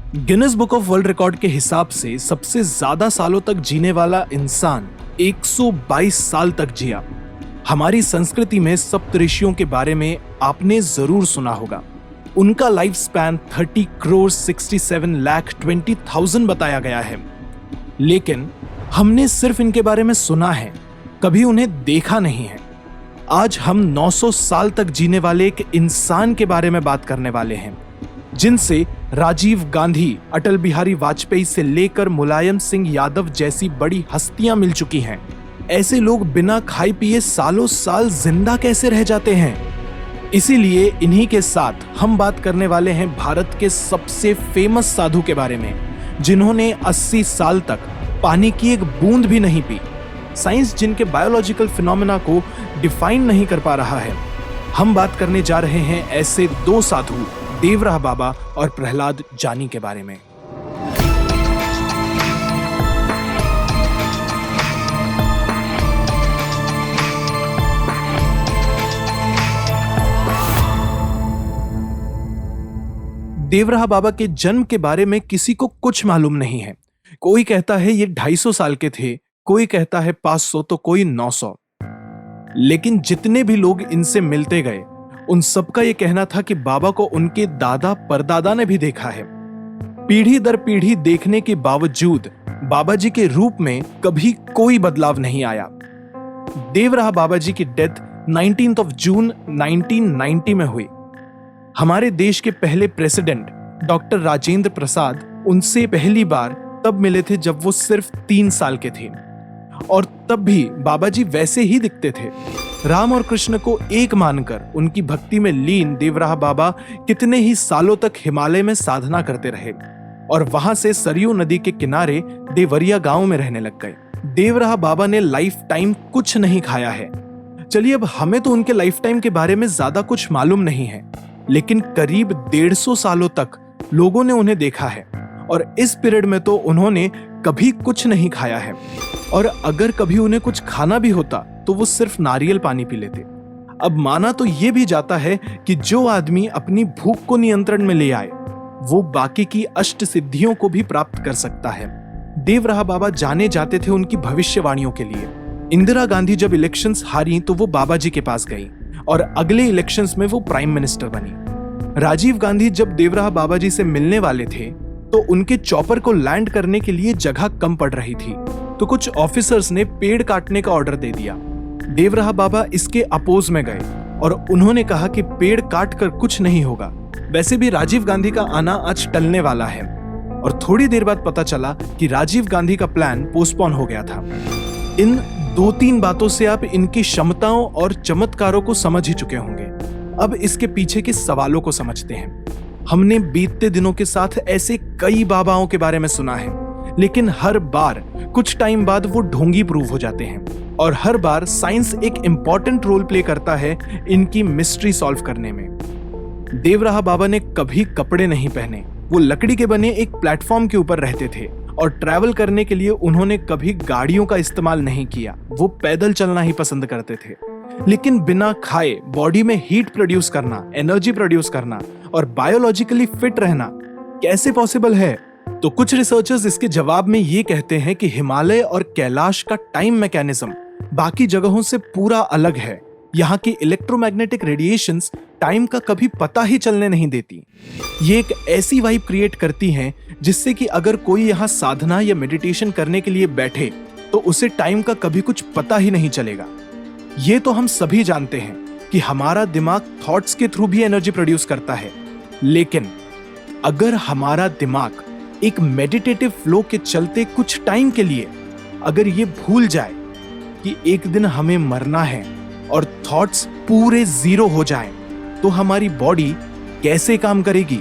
Guinness book of world record के हिसाब से सबसे ज्यादा सालों तक जीने वाला इंसान 122 साल तक जिया। हमारी संस्कृति में सप्तऋषियों के बारे में आपने जरूर सुना होगा। उनका लाइफ स्पैन 30 करोड़ 67 लाख 20,000 बताया गया है, लेकिन हमने सिर्फ इनके बारे में सुना है, कभी उन्हें देखा नहीं है। आज हम 900 साल तक जीने वाले एक इंसान के बारे में बात करने वाले हैं, जिनसे राजीव गांधी, अटल बिहारी वाजपेयी से लेकर मुलायम सिंह यादव जैसी बड़ी हस्तियां मिल चुकी हैं। ऐसे लोग बिना खाए पिए सालों साल जिंदा कैसे रह जाते हैं? इसीलिए इन्हीं के साथ हम बात करने वाले हैं भारत के सबसे फेमस साधु के बारे में, जिन्होंने 80 साल तक पानी की एक बूंद भी नहीं पी। साइंस जिनके बायोलॉजिकल फिनोमेना को डिफाइन नहीं कर पा रहा है। हम बात करने जा रहे हैं ऐसे दो साधु, देवराह बाबा और प्रहलाद जानी के बारे में। देवराह बाबा के जन्म के बारे में किसी को कुछ मालूम नहीं है। कोई कहता है ये 250 साल के थे, कोई कहता है 500 तो कोई 900। लेकिन जितने भी लोग इनसे मिलते गए, उन सबका यह कहना था कि बाबा को उनके दादा परदादा ने भी देखा है। पीढ़ी दर पीढ़ी देखने के बावजूद बाबा जी के रूप में कभी कोई बदलाव नहीं आया। देवराह बाबा जी की डेथ 19 जून 1990 में हुई। हमारे देश के पहले प्रेसिडेंट डॉक्टर राजेंद्र प्रसाद उनसे पहली बार तब मिले थे जब वो सिर्फ 3 साल के थे, और तब भी बाबा जी वैसे ही दिखते थे। राम और कृष्ण को एक मानकर उनकी भक्ति में लीन देवराह बाबा कितने ही सालों तक हिमालय में साधना करते रहे और वहां से सरयू नदी के किनारे देवरिया गांव में रहने लग गए। देवराह बाबा ने लाइफ टाइम कुछ नहीं खाया है। चलिए, अब हमें तो उनके लाइफ टाइम के बारे में ज्यादा कुछ मालूम नहीं है, लेकिन करीब 150 सालों तक लोगों ने उन्हें देखा है, और इस पीरियड में तो उन्होंने कभी कुछ नहीं खाया है, और अगर कभी उन्हें कुछ खाना भी होता तो वो सिर्फ नारियल पानी पी लेते। अब माना तो ये भी जाता है कि जो आदमी अपनी भूख को नियंत्रण में ले आए, वो बाकी की अष्ट सिद्धियों को भी प्राप्त कर सकता है। देवराह बाबा जाने जाते थे उनकी भविष्यवाणियों के लिए। इंदिरा गांधी जब इलेक्शंस हारी तो वो बाबा जी के पास गई, और अगले इलेक्शंस में वो प्राइम मिनिस्टर बनी। राजीव गांधी जब देवराह बाबा जी से मिलने वाले थे तो उनके चॉपर को लैंड करने के लिए जगह कम पड़ रही थी, तो कुछ ऑफिसर्स ने पेड़ काटने का ऑर्डर दे दिया। देवराह बाबा इसके अपोज में गए और उन्होंने कहा कि पेड़ काट कर कुछ नहीं होगा। वैसे भी राजीव गांधी का आना आज टलने वाला है, और थोड़ी देर बाद पता चला कि राजीव गांधी का प्लान पोस्टपोन हो गया था। इन 2-3 बातों से आप इनकी क्षमताओं और चमत्कारों को समझ ही चुके होंगे। अब इसके पीछे के सवालों को समझते हैं। हमने बीतते दिनों के साथ ऐसे कई बाबाओं के बारे में सुना है, लेकिन हर बार कुछ टाइम बाद वो ढोंगी प्रूव हो जाते हैं, और हर बार साइंस एक इंपॉर्टेंट रोल प्ले करता है इनकी मिस्ट्री सॉल्व करने में। देवराह बाबा ने कभी कपड़े नहीं पहने। वो लकड़ी के बने एक प्लेटफॉर्म के ऊपर रहते थे, और ट्रैवल करने के लिए उन्होंने कभी गाड़ियों का इस्तेमाल नहीं किया। वो पैदल चलना ही पसंद करते थे। लेकिन बिना खाए बॉडी में हीट प्रोड्यूस करना, एनर्जी प्रोड्यूस करना और बायोलॉजिकली फिट रहना कैसे पॉसिबल है? तो कुछ रिसर्चर्स इसके जवाब में ये कहते हैं कि हिमालय और कैलाश का टाइम मैकेनिज्म बाकी जगहों से पूरा अलग है। यहाँ की इलेक्ट्रोमैग्नेटिक रेडिएशंस टाइम का कभी पता ही चलने नहीं देती। ये एक ऐसी वाइब क्रिएट करती हैं जिससे कि अगर कोई यहाँ साधना या मेडिटेशन करने के लिए बैठे तो उसे टाइम का कभी कुछ पता ही नहीं चलेगा। ये तो हम सभी जानते हैं कि हमारा दिमाग थॉट्स के थ्रू भी एनर्जी प्रोड्यूस करता है, लेकिन अगर हमारा दिमाग एक मेडिटेटिव फ्लो के चलते कुछ टाइम के लिए अगर ये भूल जाए कि एक दिन हमें मरना है और थॉट्स पूरे जीरो हो जाएं, तो हमारी बॉडी कैसे काम करेगी?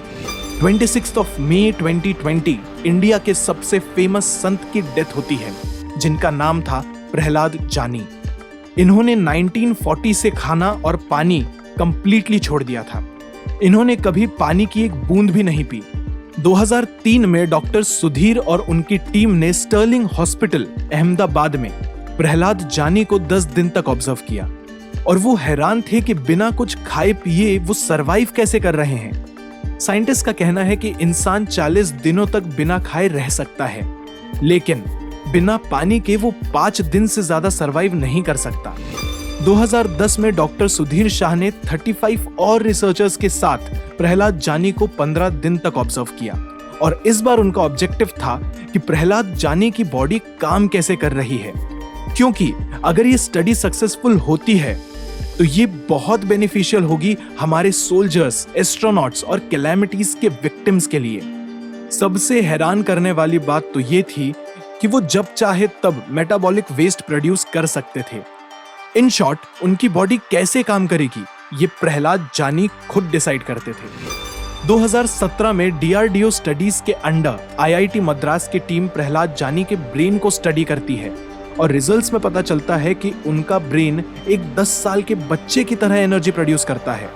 26 मई 2020 इंडिया के सबसे फेमस संत की डेथ होती है, जिनका नाम था प्रहलाद जानी। इन्होंने 1940 से खाना और पानी कंप्लीटली छोड़ दिया था। इन्होंने कभी पानी की एक बूंद भी नहीं पी। 2003 में डॉक्टर सुधीर और उनकी टीम ने स्टर्लिंग हॉस्पिटल अहमदाबाद में प्रहलाद जानी को 10 दिन तक ऑब्जर्व किया, और वो हैरान थे कि बिना कुछ खाए पिए वो सरवाइव कैसे कर रहे हैं। साइंटिस्ट का कहना है कि इंसान 40 दिनों तक बिना खाए रह सकता है, लेकिन बिना पानी के वो 5 दिन से ज्यादा सरवाइव नहीं कर सकता। 2010 में डॉक्टर सुधीर शाह ने 35 और रिसर्चर्स के साथ प्रहलाद जानी को 15 दिन तक ऑब्जर्व किया और इस बार उनका ऑब्जेक्टिव था कि प्रहलाद जानी की बॉडी काम कैसे कर रही है, क्योंकि अगर ये स्टडी सक्सेसफुल होती है तो ये बहुत बेनिफिशियल होगी हमारे सोल्जर्स, एस्ट्रोनॉट्स और कैलेमिटीज के विक्टिम्स के लिए। सबसे हैरान करने वाली बात तो ये थी कि वो जब चाहे तब मेटाबॉलिक वेस्ट प्रोड्यूस कर सकते थे। इन शॉर्ट, उनकी बॉडी कैसे काम करेगी ये प्रहलाद जानी खुद डिसाइड करते थे। 2017 में डीआरडीओ स्टडीज के अंडर आईआईटी मद्रास की टीम प्रहलाद जानी के ब्रेन को स्टडी करती है और रिजल्ट्स में पता चलता है कि उनका ब्रेन एक 10 साल के बच्चे की तरह एनर्जी प्रोड्यूस करता है।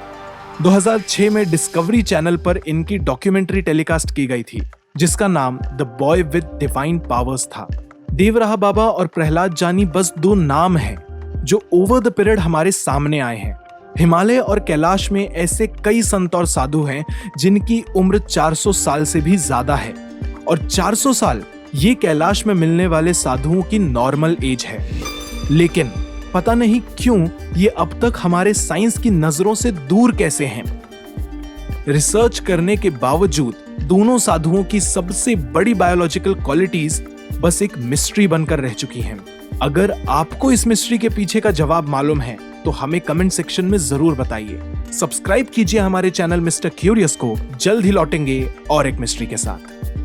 2006 में डिस्कवरी चैनल पर इनकी डॉक्यूमेंट्री टेलीकास्ट की गई थी जिसका नाम the boy with divine powers था। देवराहा बाबा और प्रहलाद जानी बस 2 नाम हैं जो ओवर द पीरियड हमारे सामने आए हैं। हिमालय और कैलाश में ऐसे कई संत और साधु हैं जिनकी उम्र 400 साल से भी ज्यादा है और 400 साल ये कैलाश में मिलने वाले साधुओं की नॉर्मल एज है। लेकिन पता नहीं क्यों ये अब तक हमारे साइंस की नजरों से दूर कैसे हैं। रिसर्च करने के बावजूद दोनों साधुओं की सबसे बड़ी बायोलॉजिकल क्वालिटीज बस एक मिस्ट्री बनकर रह चुकी हैं। अगर आपको इस मिस्ट्री के पीछे का जवाब मालूम है तो हमें कमेंट सेक्शन में जरूर बताइए। सब्सक्राइब कीजिए हमारे चैनल मिस्टर क्यूरियस को। जल्द ही लौटेंगे और एक मिस्ट्री के साथ।